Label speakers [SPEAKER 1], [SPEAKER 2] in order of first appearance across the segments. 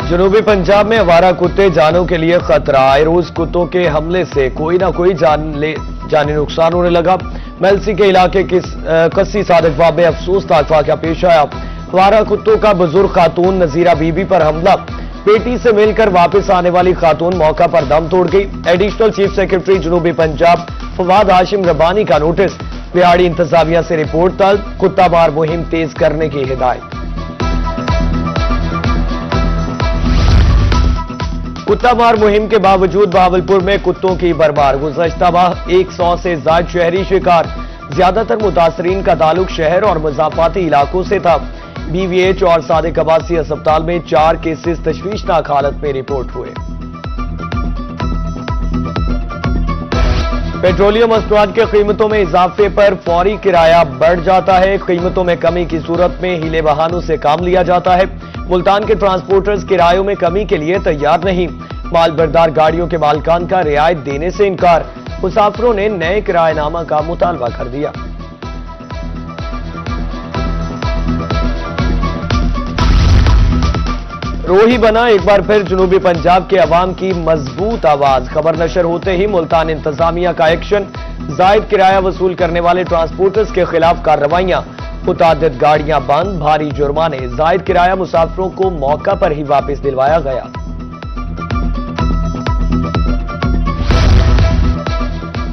[SPEAKER 1] जनूबी पंजाब में आवारा कुत्ते जानों के लिए खतरा। आए रोज कुत्तों के हमले से कोई ना कोई जानी नुकसान होने लगा। मेलसी के इलाके की कस्सी सादकवा में अफसोसनाक वाकया पेश आया। आवारा कुत्तों का बुजुर्ग खातून नजीरा बीबी पर हमला। बेटी से मिलकर वापस आने वाली खातून मौका पर दम तोड़ गई। एडिशनल चीफ सेक्रेटरी जनूबी पंजाब फवाद हाशिम रब्बानी का नोटिस। बिहाड़ी इंतजामिया से रिपोर्ट तलब। कुत्ता मार मुहिम तेज करने की हिदायत। कुत्ता मार मुहिम के बावजूद बहावलपुर में कुत्तों की भरमार। गुज़श्ता माह 100 से ज्यादा शहरी शिकार। ज्यादातर मुतासरीन का ताल्लुक शहर और मुज़ाफाती इलाकों से था। BVH और सादिक अब्बासी अस्पताल में 4 केसेस तशवीशनाक हालत में रिपोर्ट हुए। पेट्रोलियम मसनूआत के कीमतों में इजाफे पर फौरी किराया बढ़ जाता है। कीमतों में कमी की सूरत में हीले बहानों से काम लिया जाता है। मुल्तान के ट्रांसपोर्टर्स किरायों में कमी के लिए तैयार नहीं। मालबरदार गाड़ियों के मालिकान का रियायत देने से इनकार। मुसाफिरों ने नए किरायनामा का मुतालबा कर दिया। रोही बना एक बार फिर जनूबी पंजाब के अवाम की मजबूत आवाज। खबर नशर होते ही मुल्तान इंतजामिया का एक्शन। जायद किराया वसूल करने वाले ट्रांसपोर्टर्स के खिलाफ कार्रवाइयां। मुतादिद गाड़ियां बंद, भारी जुर्माने। जायद किराया मुसाफिरों को मौका पर ही वापस दिलवाया गया।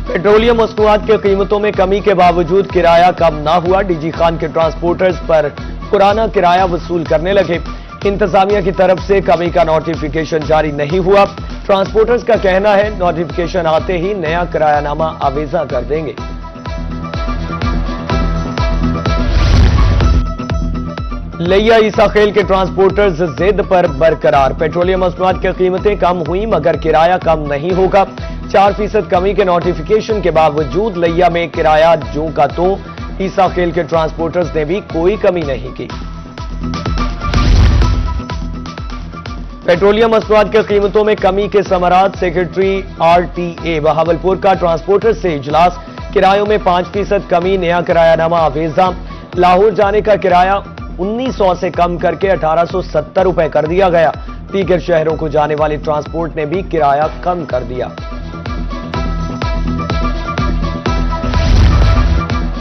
[SPEAKER 1] पेट्रोलियम मसनूआत की कीमतों में कमी के बावजूद किराया कम ना हुआ। डीजी खान के ट्रांसपोर्टर्स पर पुराना किराया वसूल करने लगे। इंतजामिया की तरफ से कमी का नोटिफिकेशन जारी नहीं हुआ। ट्रांसपोर्टर्स का कहना है नोटिफिकेशन आते ही नया किरायानामा आवेजा कर देंगे। लिया ईसा खेल के ट्रांसपोर्टर्स जिद पर बरकरार। पेट्रोलियम मसनूआत की कीमतें कम हुई मगर किराया कम नहीं होगा। 4% कमी के नोटिफिकेशन के बावजूद लिया में किराया जो का तो। ईसा खेल के ट्रांसपोर्टर्स ने भी कोई कमी नहीं की। पेट्रोलियम मसनूआत की कीमतों में कमी के समरात। सेक्रेटरी RTA बहावलपुर का ट्रांसपोर्टर से इजलास। किरायों में 5% कमी, नया किरायानामा आवेजा। लाहौर जाने का किराया 1900 से कम करके 1870 रुपए कर दिया गया। दीगर शहरों को जाने वाले ट्रांसपोर्ट ने भी किराया कम कर दिया।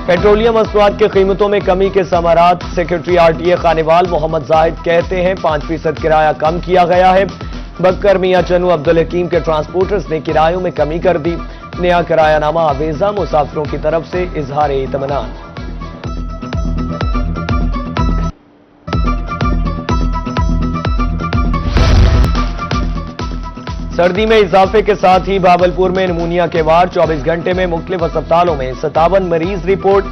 [SPEAKER 1] पेट्रोलियम मसनूआत की कीमतों में कमी के समारात। सेक्रेटरी RTA खानेवाल मोहम्मद जाहिद कहते हैं 5% किराया कम किया गया है। बकर मियां चन्नू अब्दुल हकीम के ट्रांसपोर्टर्स ने किरायों में कमी कर दी। नया किरायानामा आवेजा। मुसाफिरों की तरफ से इजहार इत्मीनान। सर्दी में इजाफे के साथ ही बहावलपुर में निमोनिया के वार। 24 घंटे में मुख्तलिफ अस्पतालों में 57 मरीज रिपोर्ट।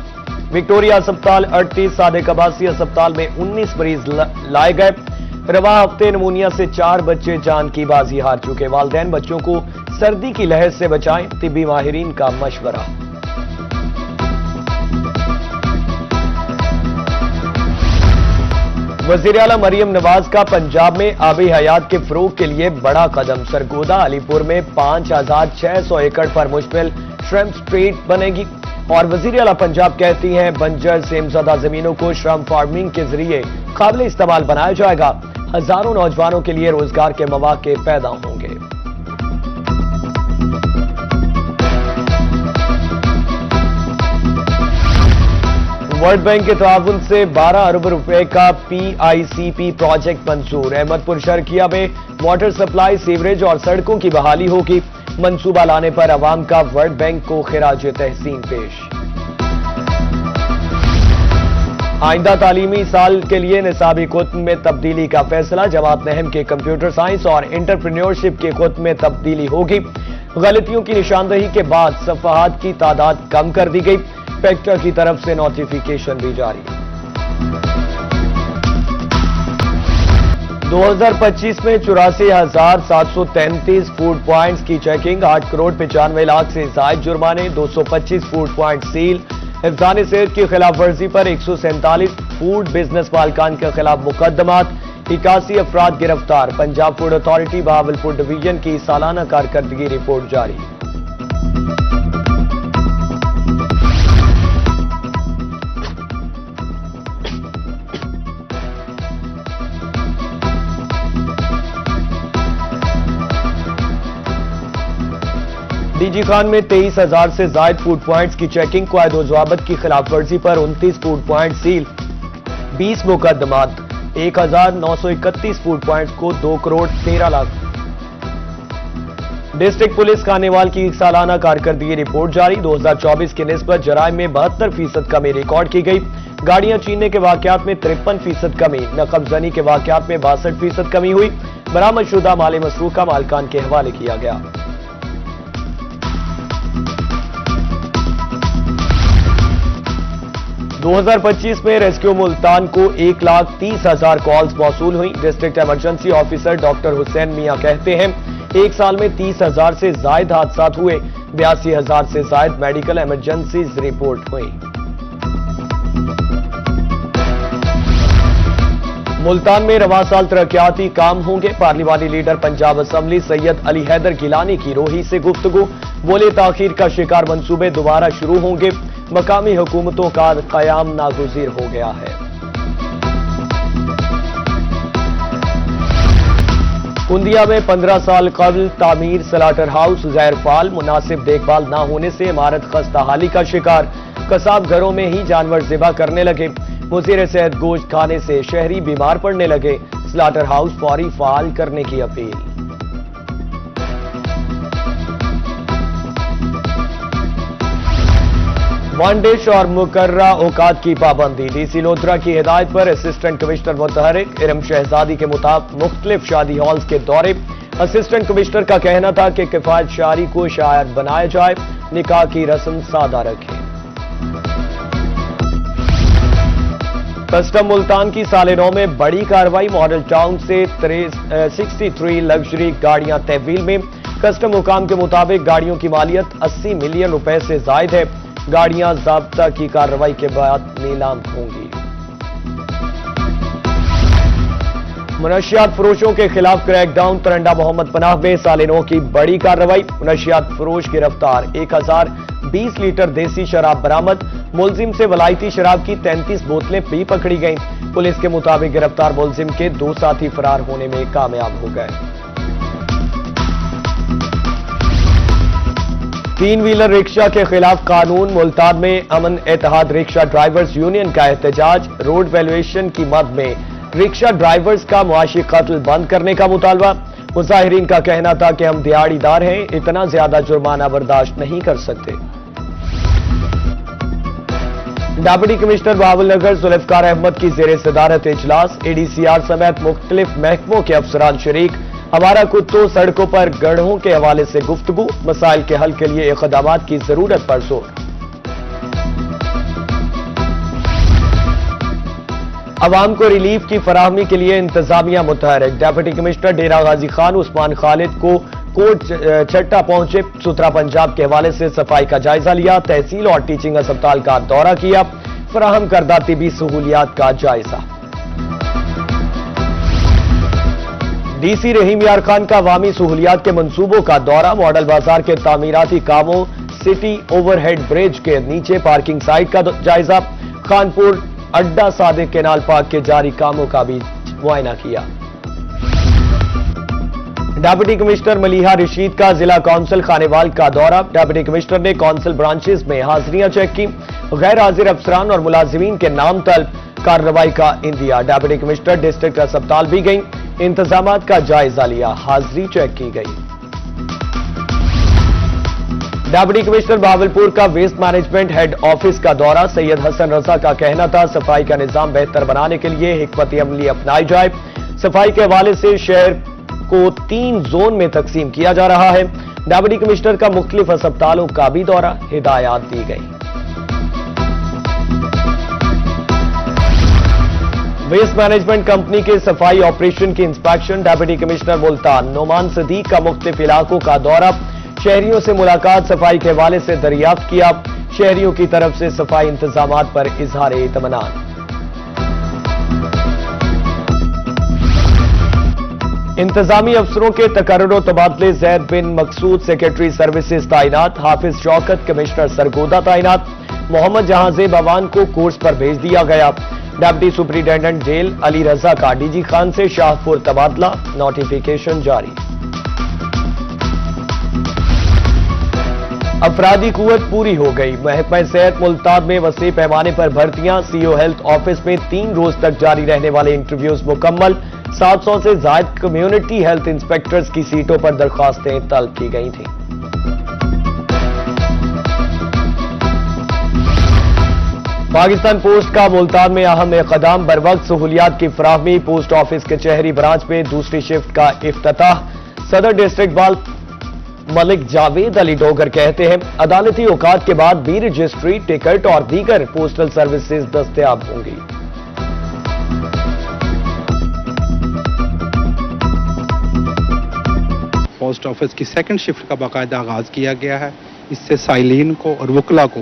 [SPEAKER 1] विक्टोरिया अस्पताल 38, सादिक अब्बासी अस्पताल में 19 मरीज लाए गए। रवा हफ्ते निमोनिया से 4 बच्चे जान की बाजी हार चुके। वालिदैन बच्चों को सर्दी की लहर से बचाएं, तिब्बी माहिरीन का मशवरा। वज़ीर आला मरियम नवाज का पंजाब में आबी हयात के फरोग के लिए बड़ा कदम। सरगोदा अलीपुर में 5600 एकड़ पर मुश्तमिल श्रम स्ट्रीट बनेगी। और वज़ीर आला पंजाब कहती हैं बंजर सेमज़दा जमीनों को श्रम फार्मिंग के जरिए काबिल इस्तेमाल बनाया जाएगा। हजारों नौजवानों के लिए रोजगार के मौके पैदा होंगे। वर्ल्ड बैंक के ताउन से 12 अरब रुपए का PICP प्रोजेक्ट मंजूर। अहमदपुर शर्किया में वाटर सप्लाई, सीवरेज और सड़कों की बहाली होगी। मंसूबा लाने पर अवाम का वर्ल्ड बैंक को खिराज तहसीन पेश। आइंदा तालीमी साल के लिए निसाबी खुत्म में तब्दीली का फैसला। जमात नहम के कंप्यूटर साइंस और एंटरप्रेन्योरशिप के खुत्म में तब्दीली होगी। गलतियों की निशानदही के बाद सफ़हात की तादाद कम कर दी गई। इंस्पेक्टर की तरफ से नोटिफिकेशन भी जारी। 2025 में 84,733 फूड प्वाइंट्स की चेकिंग। 8 करोड़ 95 लाख से जायद जुर्माने। 225 फूड प्वाइंट सील। हिफ्ज़ान सेहत की खिलाफ वर्जी पर 147 फूड बिजनेस मालिकान के खिलाफ मुकदमात। 81 अफराद गिरफ्तार। Punjab food authority Bahawalpur division की सालाना कारकर्दगी रिपोर्ट जारी। डीजी खान में 23,000 से ज्यादा फूड पॉइंट्स की चेकिंग, कायदे और ज़वाबित की खिलाफवर्जी पर 29 food point seal, 20 मुकदमात, 1,931 food points को 2 करोड़ 13 लाख। डिस्ट्रिक्ट पुलिस खानेवाल की सालाना कारकर्दगी रिपोर्ट जारी, 2024 की निस्बत जराइम में 72% कमी रिकॉर्ड की गई। गाड़ियां छीनने के वाकयात में 53% कमी, नकबजनी के वाकयात में 62% कमी हुई। बरामदशुदा माल मसरूका मालकान के हवाले किया गया। – 2025 में रेस्क्यू मुल्तान को 1,30,000 कॉल्स मौसूल हुई। District emergency officer doctor Hussain Miyan कहते हैं, एक साल में 30,000 से ज्यादा हादसा हुए, 82,000 से ज्यादा मेडिकल इमरजेंसीज रिपोर्ट हुई। मुल्तान में रवां साल तरक्याती काम होंगे, पार्लिमानी लीडर पंजाब असेंबली सैयद अली हैदर गिलानी की रोही से गुफ्तगू, बोले ताखीर का शिकार मंसूबे दोबारा शुरू होंगे, मकामी हुकूमतों का कयाम नागुज़ीर हो गया है। कुंदिया में 15 साल कबल तामीर स्लाटर हाउस गैर फाल, मुनासिब देखभाल न होने से इमारत खस्ताहाली का शिकार, कसाब घरों में ही जानवर ज़िबा करने लगे, मुसीर सेहत गोश्त खाने से शहरी बीमार पड़ने लगे, स्लाटर हाउस फौरी फाल करने की अपील। वन डिश और मुकर्रा औकात की पाबंदी, डीसी लोधरा की हिदायत पर असिस्टेंट कमिश्नर मुतहरिक इरम शहजादी के मुताबिक मुख्तलिफ शादी हॉल्स के दौरे। असिस्टेंट कमिश्नर का कहना था कि किफायत शारी को शायर बनाया जाए, निकाह की रस्म सादा रखें। कस्टम मुल्तान की साले 9 में बड़ी कार्रवाई, मॉडल टाउन से 63 लग्जरी गाड़ियां तहवील में। कस्टम हुकाम के मुताबिक गाड़ियों की मालियत 80 मिलियन रुपए से जायद है। गाड़ियां ज़ाब्ता की कार्रवाई के बाद नीलाम होंगी। मुनशियात फरोशों के खिलाफ क्रैकडाउन, तरंडा मोहम्मद पनाह में साले 9 की बड़ी कार्रवाई, मुनशियात फरोश गिरफ्तार, 1020 लीटर देसी शराब बरामद, मुलजिम से वलायती शराब की 33 बोतलें भी पकड़ी गईं। पुलिस के मुताबिक गिरफ्तार मुलजिम के 2 साथी फरार होने में कामयाब हो गए। 3 व्हीलर रिक्शा के खिलाफ कानून, मुल्तान में अमन एतहाद रिक्शा ड्राइवर्स यूनियन का एहतजाज, रोड वैल्यूएशन की मद में रिक्शा ड्राइवर्स का मुआशी कत्ल बंद करने का मुतालबा। मुजाहिरीन का कहना था कि हम दिहाड़ीदार हैं, इतना ज्यादा जुर्माना बर्दाश्त नहीं कर सकते। डिप्टी कमिश्नर बहावलनगर जुल्फकार अहमद की जेर सदारत इजलास, एडीसीआर समेत मुख्तलिफ महकमों के अफसरान शरीक। हमारा कुत्तों सड़कों पर गड्ढों के हवाले से गुफ्तगू, मसाइल के हल के लिए इक़दामात की जरूरत पर जोर। अवाम को रिलीफ की फराहमी के लिए इंतजामिया मुतहरिक, डिप्टी कमिश्नर डेरा गाजी खान उस्मान खालिद को कोट छट्टा पहुंचे, सुथरा पंजाब के हवाले से सफाई का जायजा लिया, तहसील और टीचिंग अस्पताल का दौरा किया, फराहम करदा तिबी सहूलियात का जायजा। डीसी रहीम यार खान का अवामी सहूलियात के मंसूबों का दौरा, मॉडल बाजार के तामीराती कामों, सिटी ओवरहेड ब्रिज के नीचे पार्किंग साइट का जायजा, खानपुर अड्डा सादिक केनाल पार्क के जारी कामों का भी मुआयना किया। डिप्टी कमिश्नर मलिहा रशीद का जिला काउंसिल खानेवाल का दौरा, डिप्टी कमिश्नर ने काउंसिल ब्रांचेस में हाजिरियां चेक की, गैर हाजिर अफसरान और मुलाजिमीन के नाम तलब, कार्रवाई का इंदिया। डिप्टी कमिश्नर डिस्ट्रिक्ट अस्पताल भी गई, इंतजामात का जायजा लिया, हाजिरी चेक की गई। डिप्टी कमिश्नर बहावलपुर का वेस्ट मैनेजमेंट हेड ऑफिस का दौरा, सैयद हसन रजा का कहना था सफाई का निजाम बेहतर बनाने के लिए हिकमत अमली अपनाई जाए। सफाई के हवाले से शहर को 3 जोन में तकसीम किया जा रहा है। डिप्टी कमिश्नर का मुख्तलिफ अस्पतालों का भी दौरा, हिदायत दी गई। वेस्ट मैनेजमेंट कंपनी के सफाई ऑपरेशन की inspection, deputy commissioner Multan Noman Sadiq का मुख्तलिफ इलाकों का दौरा, शहरियों से मुलाकात, सफाई के हवाले से दरियाफ्त किया, शहरियों की तरफ से सफाई इंतजामात पर इजहार इत्मीनान। इंतजामी अफसरों के तकर्रुर तबादले, जैद बिन मकसूद सेक्रेटरी सर्विसेज तैनात, हाफिज शौकत कमिश्नर सरगोदा तैनात, मोहम्मद जहांजेब अवान को कोर्स पर भेज दिया गया। डिप्टी सुपरिटेंडेंट जेल अली रजा का डीजी खान से शाहपुर तबादला, नोटिफिकेशन जारी। अफरादी कुव्वत पूरी हो गई। महकमा सेहत मुल्तान में वसी पैमाने पर भर्तियां। सीओ हेल्थ ऑफिस में 3 रोज तक जारी रहने वाले इंटरव्यूज मुकम्मल। 700 से ज्यादा कम्युनिटी हेल्थ इंस्पेक्टर्स की सीटों पर दरखास्तें तलब की गई थीं। पाकिस्तान पोस्ट का मुल्तान में अहम इक़दाम। बर वक्त सहूलियात की फराहमी। पोस्ट ऑफिस के चेहरी ब्रांच में दूसरी शिफ्ट का इफ्तिताह। सदर डिस्ट्रिक्ट बाल मलिक जावेद अली डोगर कहते हैं, अदालती औकात के बाद बी रजिस्ट्री, टिकट और दीगर पोस्टल सर्विसेज दस्तयाब होंगी।
[SPEAKER 2] पोस्ट ऑफिस की सेकंड शिफ्ट का बाकायदा आगाज किया गया है। इससे साइलिन को और वकला को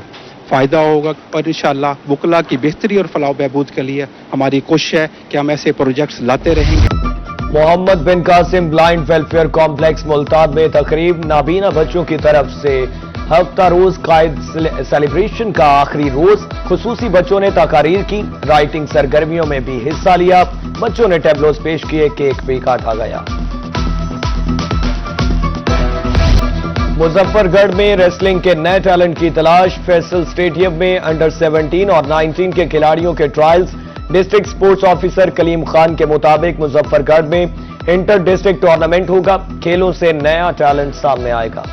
[SPEAKER 2] फायदा होगा और इंशाअल्लाह वकला की बेहतरी और फलाह बहबूद के लिए हमारी कोशिश है कि हम ऐसे प्रोजेक्ट्स लाते रहेंगे।
[SPEAKER 1] Muhammad bin Qasim blind welfare complex Multan में तकरीब। नाबीना बच्चों की तरफ से हफ्ता रोज कायद सेलिब्रेशन का आखिरी रोज। खुसूसी बच्चों ने तकारीर की। राइटिंग सरगर्मियों में भी हिस्सा लिया। बच्चों ने टैबलोज पेश किए। केक भी काटा गया। मुजफ्फरगढ़ में रेसलिंग के नए टैलेंट की तलाश। फैसल स्टेडियम में अंडर 17 और 19 के खिलाड़ियों के trials. District sports officer Kaleem Khan के मुताबिक मुजफ्फरगढ़ में इंटर डिस्ट्रिक्ट टूर्नामेंट होगा। खेलों से नया टैलेंट सामने आएगा।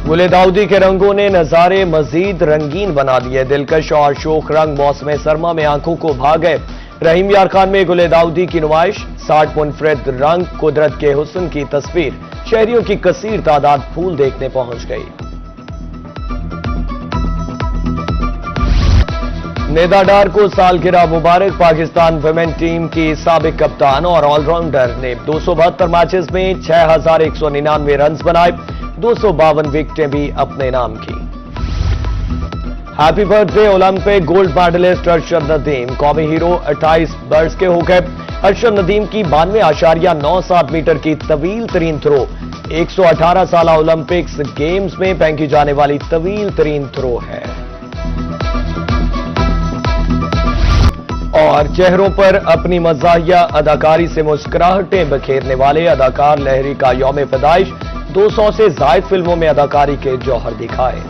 [SPEAKER 1] गुले दाऊदी के रंगों ने नजारे मजीद रंगीन बना दिए। दिलकश और शोख रंग मौसम सरमा में आंखों को भा गए। रहीम यार खान में गुले दाऊदी की नुमाइश। 60 मुनफरिद रंग, कुदरत के हुस्न की तस्वीर। शहरियों की कसीर तादाद फूल देखने पहुंच गई। निदा डार को सालगिरह मुबारक। पाकिस्तान वुमेन टीम की साबिक कप्तान और ऑलराउंडर ने 272 मैचेस में 6199 रन बनाए। 252 विकेटें भी अपने नाम की। Happy birthday Olympic gold medallist Arshad Nadeem. कौमी हीरो 28 बरस के हो गए। अरशद नदीम की 92.97 मीटर की तवील तरीन थ्रो 118 साल ओलंपिक्स गेम्स में फेंकी जाने वाली तवील तरीन थ्रो है। और चेहरों पर अपनी मज़ाहिया अदाकारी से मुस्कुराहटें बखेरने वाले अदाकार लहरी का यौम पैदाइश। 200 से जायद फिल्मों में अदाकारी के जौहर दिखाए।